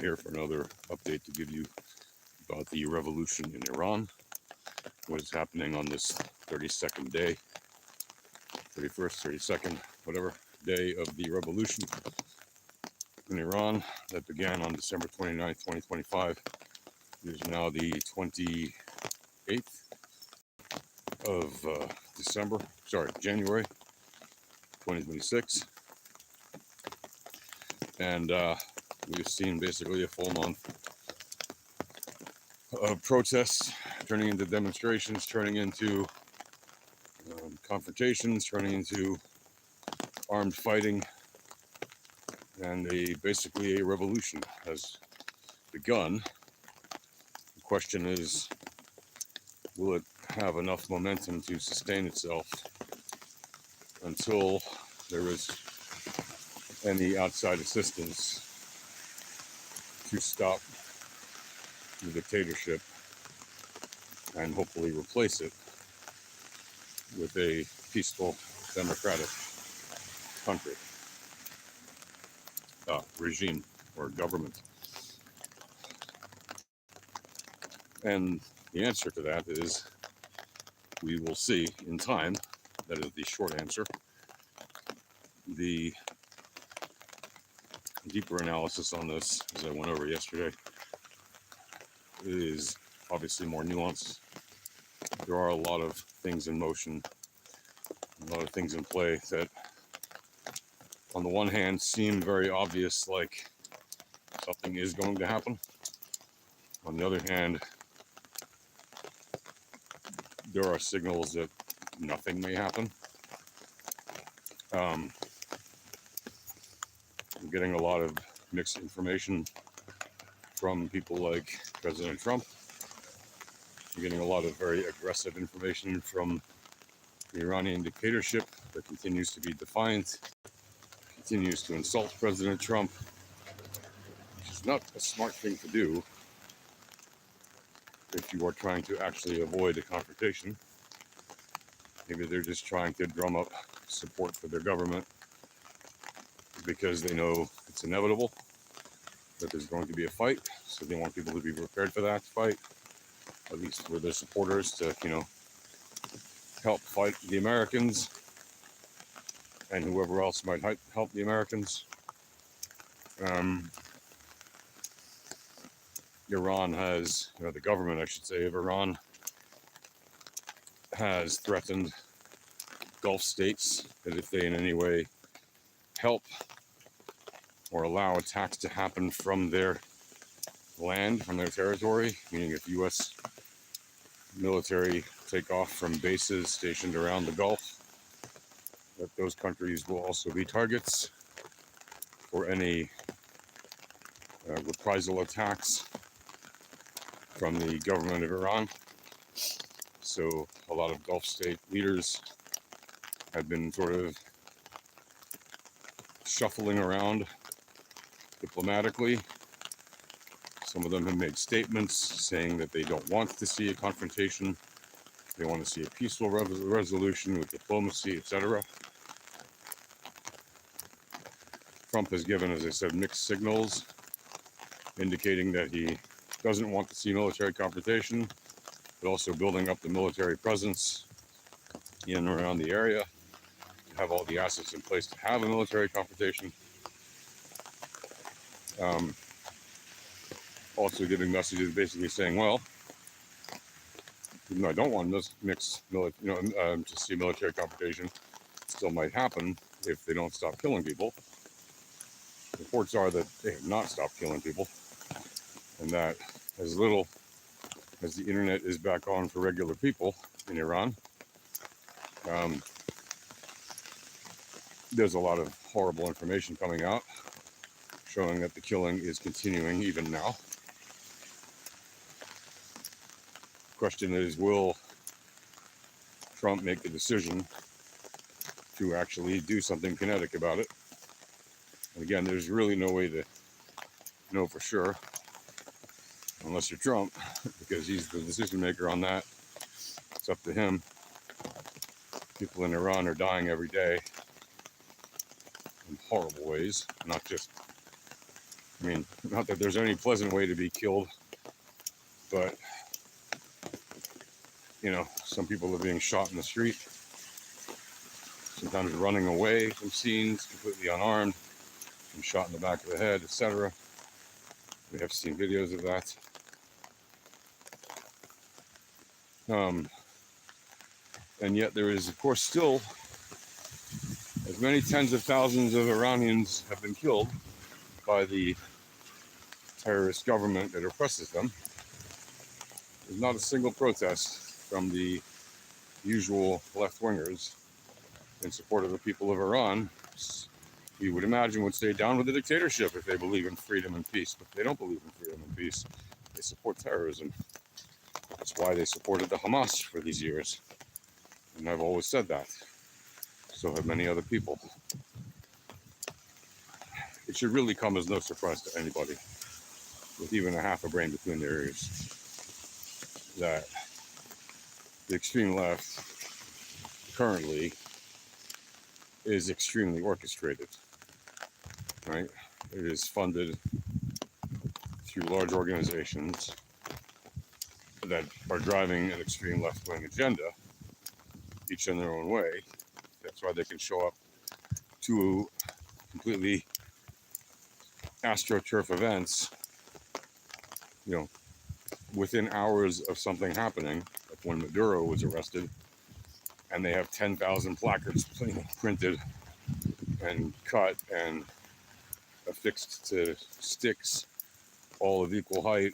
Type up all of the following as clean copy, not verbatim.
here for another update to give you about the revolution in Iran, what is happening on this 32nd day, 31st, 32nd, whatever, day of the revolution in Iran that began on December 29th, 2025. It is now the 28th of January 2026. And we've seen basically a full month of protests turning into demonstrations, turning into confrontations, turning into armed fighting, and basically a revolution has begun. The question is, will it have enough momentum to sustain itself until there is any outside assistance to stop the dictatorship and hopefully replace it with a peaceful, democratic country, regime, or government? And the answer to that is we will see in time. That is the short answer. The deeper analysis on this, as I went over yesterday, is obviously more nuanced. There are a lot of things in motion, a lot of things in play that, on the one hand, seem very obvious, like something is going to happen. On the other hand, there are signals that nothing may happen. I'm getting a lot of mixed information from people like President Trump. I'm getting a lot of very aggressive information from the Iranian dictatorship that continues to be defiant, continues to insult President Trump, which is not a smart thing to do if you are trying to actually avoid a confrontation. Maybe they're just trying to drum up support for their government because they know it's inevitable, that there's going to be a fight, so they want people to be prepared for that fight, at least for their supporters to, help fight the Americans and whoever else might help the Americans. Iran has, the government, I should say, of Iran has threatened Gulf states that if they in any way help or allow attacks to happen from their land, from their territory, meaning if U.S. military take off from bases stationed around the Gulf, that those countries will also be targets for any reprisal attacks from the government of Iran. So a lot of Gulf state leaders have been sort of shuffling around diplomatically. Some of them have made statements saying that they don't want to see a confrontation. They want to see a peaceful resolution with diplomacy, etc. Trump has given, as I said, mixed signals, indicating that he doesn't want to see military confrontation, but also building up the military presence in and around the area, to have all the assets in place to have a military confrontation. Also giving messages basically saying, well, even though I don't want to see military confrontation, it still might happen if they don't stop killing people. Reports are that they have not stopped killing people, and that as little as the internet is back on for regular people in Iran, there's a lot of horrible information coming out showing that the killing is continuing even now. The question is, will Trump make the decision to actually do something kinetic about it? And again, there's really no way to know for sure unless you're Trump, because he's the decision maker on that. It's up to him. People in Iran are dying every day in horrible ways, not just I mean, not that there's any pleasant way to be killed, but, you know, some people are being shot in the street, sometimes running away from scenes completely unarmed, and shot in the back of the head, etc. We have seen videos of that. And yet there is, of course, still as many tens of thousands of Iranians have been killed by the terrorist government that oppresses them. There's not a single protest from the usual left-wingers in support of the people of Iran. You would imagine would stay down with the dictatorship if they believe in freedom and peace, but they don't believe in freedom and peace. They support terrorism. That's why they supported the Hamas for these years. And I've always said that. So have many other people. It should really come as no surprise to anybody with even a half a brain between their ears that the extreme left currently is extremely orchestrated, right? It is funded through large organizations that are driving an extreme left-wing agenda, each in their own way. That's why they can show up to completely astroturf events, you know, within hours of something happening, like when Maduro was arrested, and they have 10,000 placards printed and cut and affixed to sticks, all of equal height,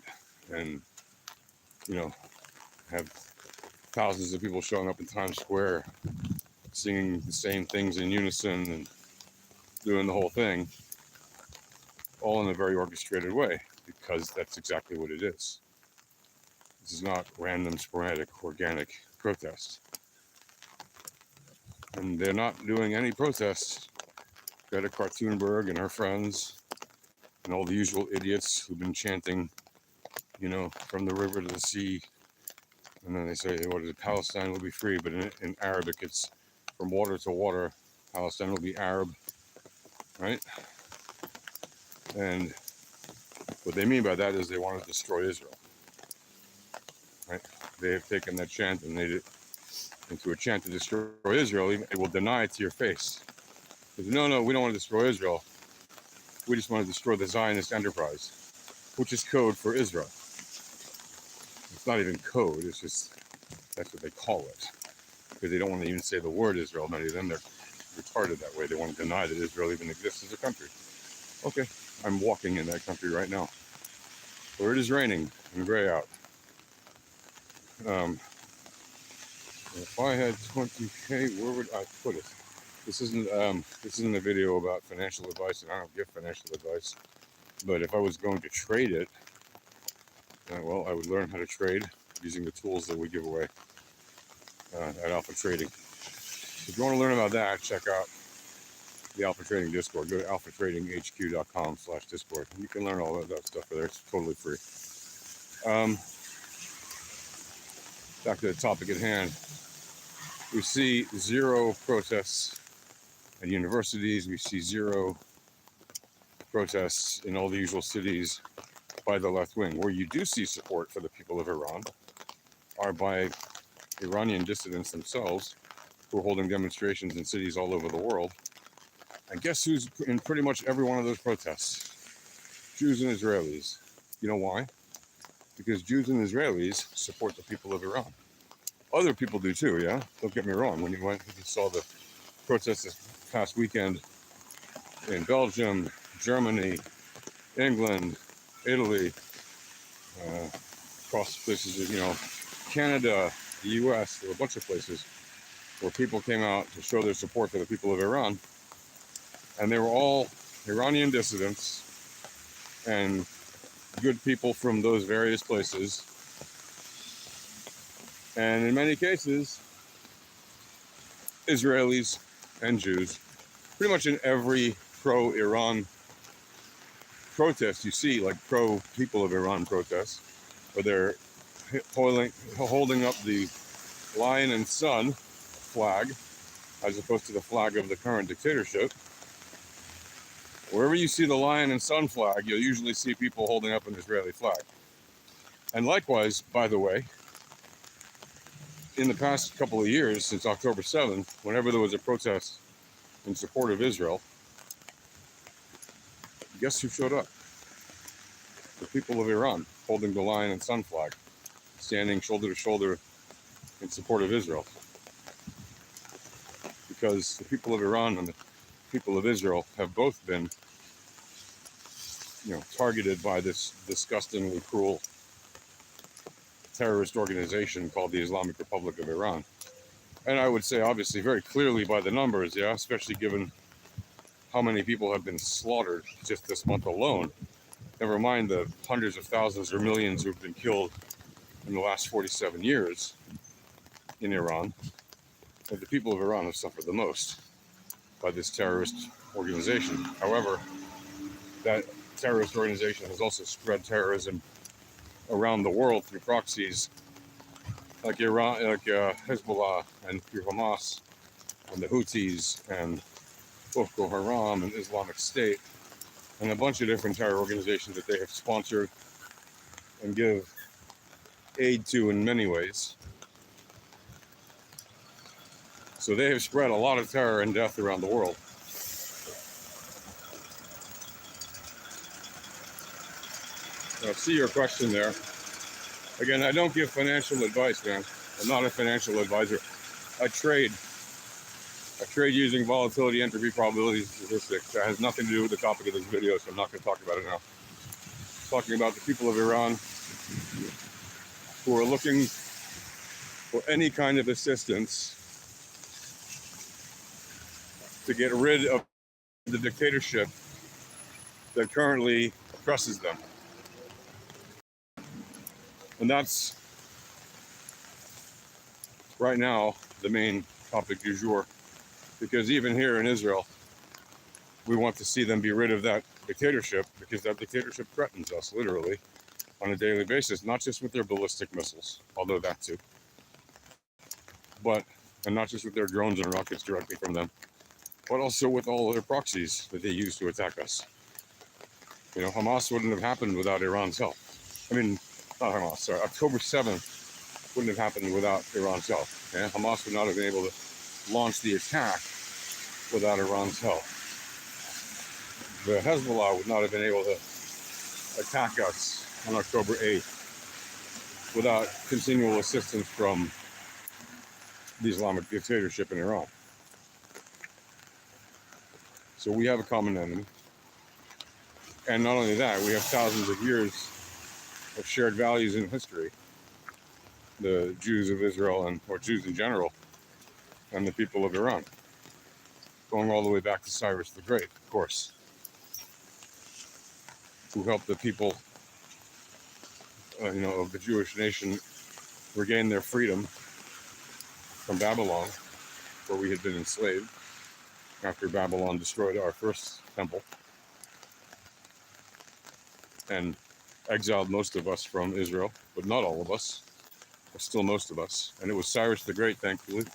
and, you know, have thousands of people showing up in Times Square singing the same things in unison and doing the whole thing, all in a very orchestrated way, because that's exactly what it is. This is not random, sporadic, organic protest. And they're not doing any protests. Greta Thunberg and her friends and all the usual idiots who've been chanting, you know, from the river to the sea. And then they say, what is it? Palestine will be free. But in Arabic, it's from water to water. Palestine will be Arab, right? And what they mean by that is they want to destroy Israel, right? They have taken that chant and made it into a chant to destroy Israel. They will deny it to your face. They say, no, we don't want to destroy Israel. We just want to destroy the Zionist enterprise, which is code for Israel. It's not even code, it's just, that's what they call it. Because they don't want to even say the word Israel. Many of them, they're retarded that way. They want to deny that Israel even exists as a country. Okay, I'm walking in that country right now, where it is raining and gray out. If I had 20K, where would I put it? This isn't a video about financial advice, and I don't give financial advice. But if I was going to trade it, well, I would learn how to trade using the tools that we give away at Alpha Trading. If you want to learn about that, check out the Alpha Trading Discord. Go to alphatradinghq.com/Discord. You can learn all of that stuff there. It's totally free. Back to the topic at hand. We see zero protests at universities. We see zero protests in all the usual cities by the left wing. Where you do see support for the people of Iran are by Iranian dissidents themselves, who are holding demonstrations in cities all over the world. And guess who's in pretty much every one of those protests? Jews and Israelis. You know why? Because Jews and Israelis support the people of Iran. Other people do too, yeah? Don't get me wrong. When you saw the protests this past weekend in Belgium, Germany, England, Italy, across places, you know, Canada, the US, there were a bunch of places where people came out to show their support for the people of Iran. And they were all Iranian dissidents and good people from those various places. And in many cases, Israelis and Jews. Pretty much in every pro-Iran protest you see, like pro-people of Iran protests, where they're holding up the lion and sun flag, as opposed to the flag of the current dictatorship. Wherever you see the lion and sun flag, you'll usually see people holding up an Israeli flag. And likewise, by the way, in the past couple of years, since October 7th, whenever there was a protest in support of Israel, guess who showed up? The people of Iran, holding the lion and sun flag, standing shoulder to shoulder in support of Israel. Because the people of Iran and the people of Israel have both been, targeted by this disgustingly cruel terrorist organization called the Islamic Republic of Iran. And I would say, obviously, very clearly by the numbers, yeah, especially given how many people have been slaughtered just this month alone. Never mind the hundreds of thousands or millions who've been killed in the last 47 years in Iran. But the people of Iran have suffered the most by this terrorist organization. However, that terrorist organization has also spread terrorism around the world through proxies like Iran, like Hezbollah and through Hamas and the Houthis and Boko Haram and Islamic State and a bunch of different terror organizations that they have sponsored and give aid to in many ways. So they have spread a lot of terror and death around the world. I see your question there. Again, I don't give financial advice, man. I'm not a financial advisor. I trade using volatility, entropy, probability, statistics. That has nothing to do with the topic of this video, so I'm not going to talk about it now. I'm talking about the people of Iran who are looking for any kind of assistance to get rid of the dictatorship that currently oppresses them. And that's, right now, the main topic du jour. Because even here in Israel, we want to see them be rid of that dictatorship, because that dictatorship threatens us, literally, on a daily basis, not just with their ballistic missiles, although that too, and not just with their drones and rockets directly from them, but also with all their proxies that they use to attack us. Hamas wouldn't have happened without Iran's help. I mean, not Hamas, sorry, October 7th wouldn't have happened without Iran's help. Yeah? Hamas would not have been able to launch the attack without Iran's help. The Hezbollah would not have been able to attack us on October 8th without continual assistance from the Islamic dictatorship in Iran. So we have a common enemy. And not only that, we have thousands of years of shared values in history. The Jews of Israel, or Jews in general, and the people of Iran. Going all the way back to Cyrus the Great, of course, who helped the people of the Jewish nation regain their freedom from Babylon, where we had been enslaved after Babylon destroyed our first temple and exiled most of us from Israel, but not all of us, but still most of us. And it was Cyrus the Great, thankfully,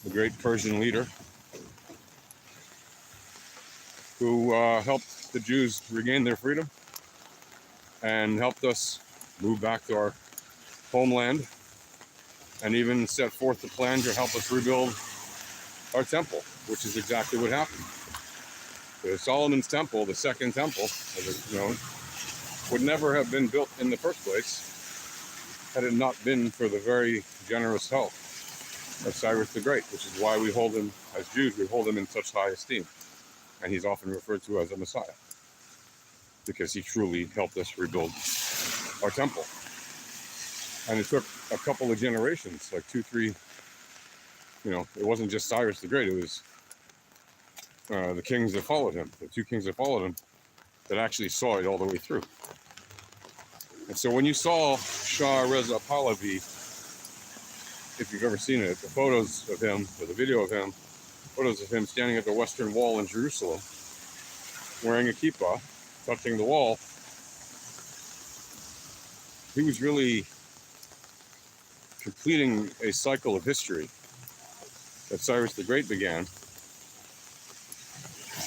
the great Persian leader, who helped the Jews regain their freedom and helped us move back to our homeland, and even set forth the plan to help us rebuild our temple, which is exactly what happened. The Solomon's temple, the second temple, as it's known, would never have been built in the first place had it not been for the very generous help of Cyrus the Great, which is why we hold him, as Jews, we hold him in such high esteem. And he's often referred to as a Messiah, because he truly helped us rebuild our temple. And it took a couple of generations, like 2, 3, it wasn't just Cyrus the Great, it was the kings that followed him, the 2 kings that followed him, that actually saw it all the way through. And so when you saw Shah Reza Pahlavi, if you've ever seen it, the photos of him, or the video of him, photos of him standing at the Western Wall in Jerusalem, wearing a kippah, touching the wall, he was really completing a cycle of history that Cyrus the Great began,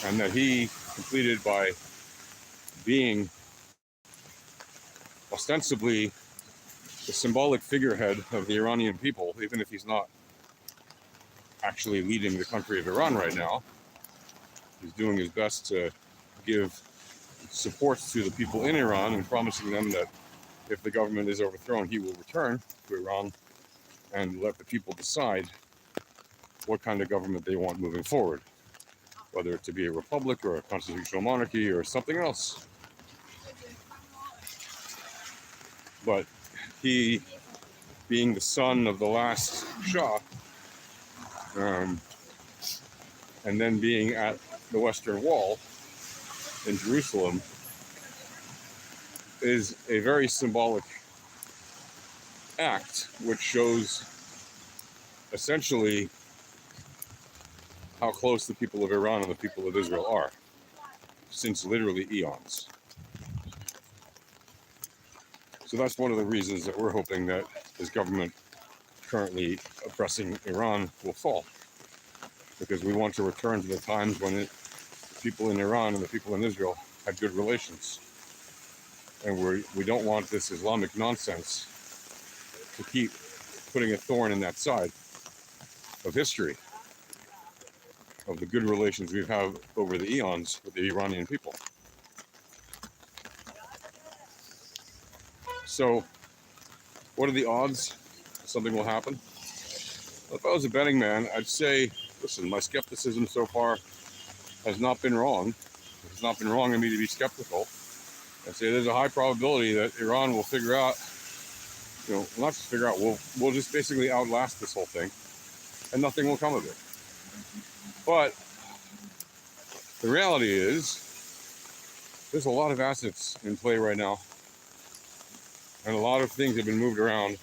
and that he completed by being ostensibly the symbolic figurehead of the Iranian people, even if he's not actually leading the country of Iran right now. He's doing his best to give support to the people in Iran and promising them that if the government is overthrown, he will return to Iran and let the people decide what kind of government they want moving forward, whether it to be a republic or a constitutional monarchy or something else. But he, being the son of the last Shah, and then being at the Western Wall in Jerusalem, is a very symbolic act which shows essentially how close the people of Iran and the people of Israel are since literally eons. So that's one of the reasons that we're hoping that this government currently oppressing Iran will fall, because we want to return to the times when the people in Iran and the people in Israel had good relations. And we don't want this Islamic nonsense to keep putting a thorn in that side of history, of the good relations we've had over the eons with the Iranian people. So, what are the odds something will happen? Well, if I was a betting man, I'd say, listen, my skepticism so far has not been wrong. It's not been wrong in me to be skeptical. I say there's a high probability that Iran will figure out, not just figure out, we'll just basically outlast this whole thing, and nothing will come of it. But the reality is, there's a lot of assets in play right now, and a lot of things have been moved around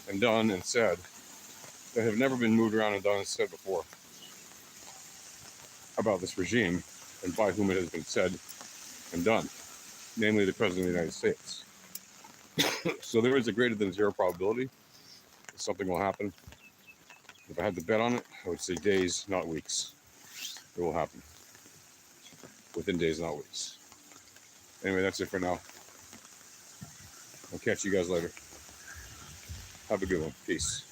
and done and said that have never been moved around and done and said before about this regime and by whom it has been said and done, namely the President of the United States. So there is a greater than zero probability that something will happen. If I had to bet on it, I would say days, not weeks. It will happen within days, not weeks. Anyway, that's it for now. I'll catch you guys later. Have a good one. Peace.